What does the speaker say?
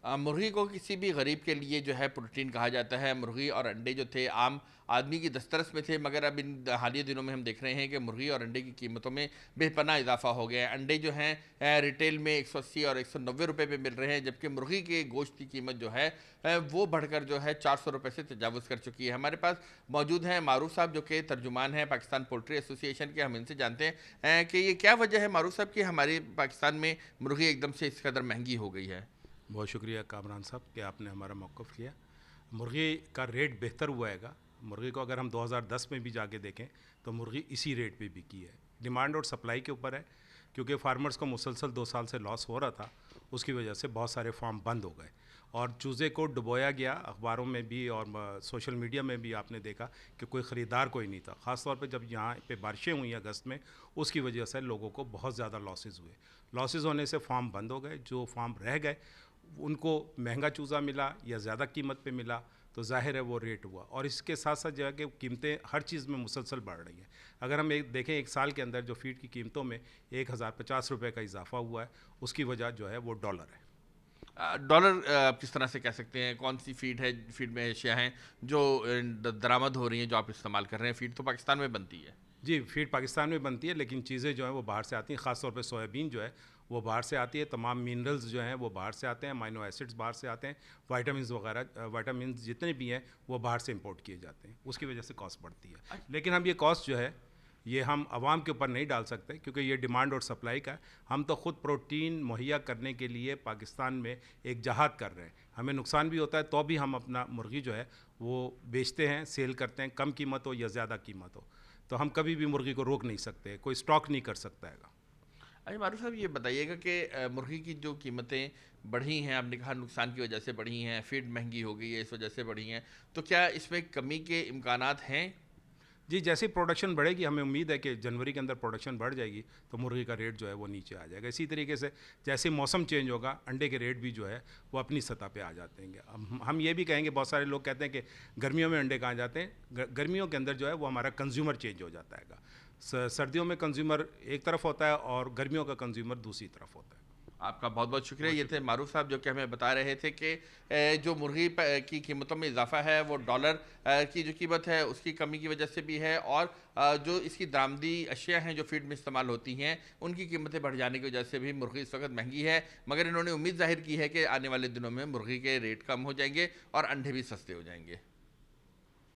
مرغی کو کسی بھی غریب کے لیے جو ہے پروٹین کہا جاتا ہے۔ مرغی اور انڈے جو تھے عام آدمی کی دسترس میں تھے، مگر اب ان حالیہ دنوں میں ہم دیکھ رہے ہیں کہ مرغی اور انڈے کی قیمتوں میں بے پناہ اضافہ ہو گیا ہے۔ انڈے جو ہیں ریٹیل میں 180 اور 190 روپے پہ مل رہے ہیں، جبکہ مرغی کے گوشت کی قیمت جو ہے وہ بڑھ کر جو ہے 400 روپے سے تجاوز کر چکی ہے۔ ہمارے پاس موجود ہیں معروف صاحب، جو کہ ترجمان ہیں پاکستان پولٹری ایسوسی ایشن کے۔ ہم ان سے جانتے ہیں کہ یہ کیا وجہ ہے معروف صاحب کہ ہمارے پاکستان میں مرغی ایک دم سے اس قدر مہنگی ہو گئی ہے؟ بہت شکریہ کامران صاحب کہ آپ نے ہمارا موقف کیا۔ مرغی کا ریٹ بہتر ہوا ہے گا۔ مرغی کو اگر ہم 2010 میں بھی جا کے دیکھیں تو مرغی اسی ریٹ پہ بکی ہے۔ ڈیمانڈ اور سپلائی کے اوپر ہے، کیونکہ فارمرز کو مسلسل 2 سال سے لاس ہو رہا تھا، اس کی وجہ سے بہت سارے فارم بند ہو گئے اور چوزے کو ڈبویا گیا۔ اخباروں میں بھی اور سوشل میڈیا میں بھی آپ نے دیکھا کہ کوئی خریدار کوئی نہیں تھا، خاص طور پہ جب یہاں پہ بارشیں ہوئیں اگست میں، اس کی وجہ سے لوگوں کو بہت زیادہ لاسز ہوئے۔ لاسز ہونے سے فارم بند ہو گئے، جو فارم رہ گئے ان کو مہنگا چوزا ملا یا زیادہ قیمت پہ ملا، تو ظاہر ہے وہ ریٹ ہوا۔ اور اس کے ساتھ ساتھ جو ہے کہ قیمتیں ہر چیز میں مسلسل بڑھ رہی ہیں۔ اگر ہم دیکھیں ایک سال کے اندر جو فیڈ کی قیمتوں میں 1050 روپے کا اضافہ ہوا ہے، اس کی وجہ جو ہے وہ ڈالر ہے۔ ڈالر آپ کس طرح سے کہہ سکتے ہیں؟ کون سی فیڈ ہے، فیڈ میں اشیاء ہیں جو درآمد ہو رہی ہیں جو آپ استعمال کر رہے ہیں؟ فیڈ تو پاکستان میں بنتی ہے۔ جی، فیڈ پاکستان میں بنتی ہے، لیکن چیزیں جو ہیں وہ باہر سے آتی ہیں، خاص طور پہ سویابین جو ہے وہ باہر سے آتی ہے، تمام منرلز جو ہیں وہ باہر سے آتے ہیں، امائنو ایسڈز باہر سے آتے ہیں، وائٹامنز وغیرہ، وائٹامنز جتنے بھی ہیں وہ باہر سے امپورٹ کیے جاتے ہیں، اس کی وجہ سے کاسٹ بڑھتی ہے۔ لیکن ہم یہ کاسٹ جو ہے یہ ہم عوام کے اوپر نہیں ڈال سکتے، کیونکہ یہ ڈیمانڈ اور سپلائی کا ہے۔ ہم تو خود پروٹین مہیا کرنے کے لیے پاکستان میں ایک جہاد کر رہے ہیں، ہمیں نقصان بھی ہوتا ہے تو بھی ہم اپنا مرغی جو ہے وہ بیچتے ہیں، سیل کرتے ہیں، کم قیمت ہو یا زیادہ قیمت ہو، تو ہم کبھی بھی مرغی کو روک نہیں سکتے، کوئی اسٹاک نہیں کر سکتا ہے گا۔ اچھا معروف صاحب، یہ بتائیے گا کہ مرغی کی جو قیمتیں بڑھی ہیں، آپ نے کہا نقصان کی وجہ سے بڑھی ہیں، فیڈ مہنگی ہو گئی ہے اس وجہ سے بڑھی ہیں، تو کیا اس میں کمی کے امکانات ہیں؟ جی، جیسی پروڈکشن بڑھے گی، ہمیں امید ہے کہ جنوری کے اندر پروڈکشن بڑھ جائے گی تو مرغی کا ریٹ جو ہے وہ نیچے آ جائے گا۔ اسی طریقے سے جیسے موسم چینج ہوگا، انڈے کے ریٹ بھی جو ہے وہ اپنی سطح پہ آ جاتے ہیں گے۔ ہم یہ بھی کہیں گے، بہت سارے لوگ کہتے ہیں کہ گرمیوں میں انڈے کہاں جاتے ہیں، گرمیوں کے اندر جو ہے وہ ہمارا کنزیومر چینج ہو جاتا ہے گا۔ سردیوں میں کنزیومر ایک طرف ہوتا ہے اور گرمیوں کا کنزیومر دوسری طرف ہوتا ہے۔ آپ کا بہت بہت شکریہ۔ بہت یہ تھے شکریہ۔ معروف صاحب، جو کہ ہمیں بتا رہے تھے کہ جو مرغی کی قیمتوں میں اضافہ ہے وہ ڈالر کی جو قیمت ہے اس کی کمی کی وجہ سے بھی ہے، اور جو اس کی درآمدی اشیاء ہیں جو فیڈ میں استعمال ہوتی ہیں ان کی قیمتیں بڑھ جانے کی وجہ سے بھی مرغی اس وقت مہنگی ہے، مگر انہوں نے امید ظاہر کی ہے کہ آنے والے دنوں میں مرغی کے ریٹ کم ہو جائیں گے اور انڈے بھی سستے ہو جائیں گے۔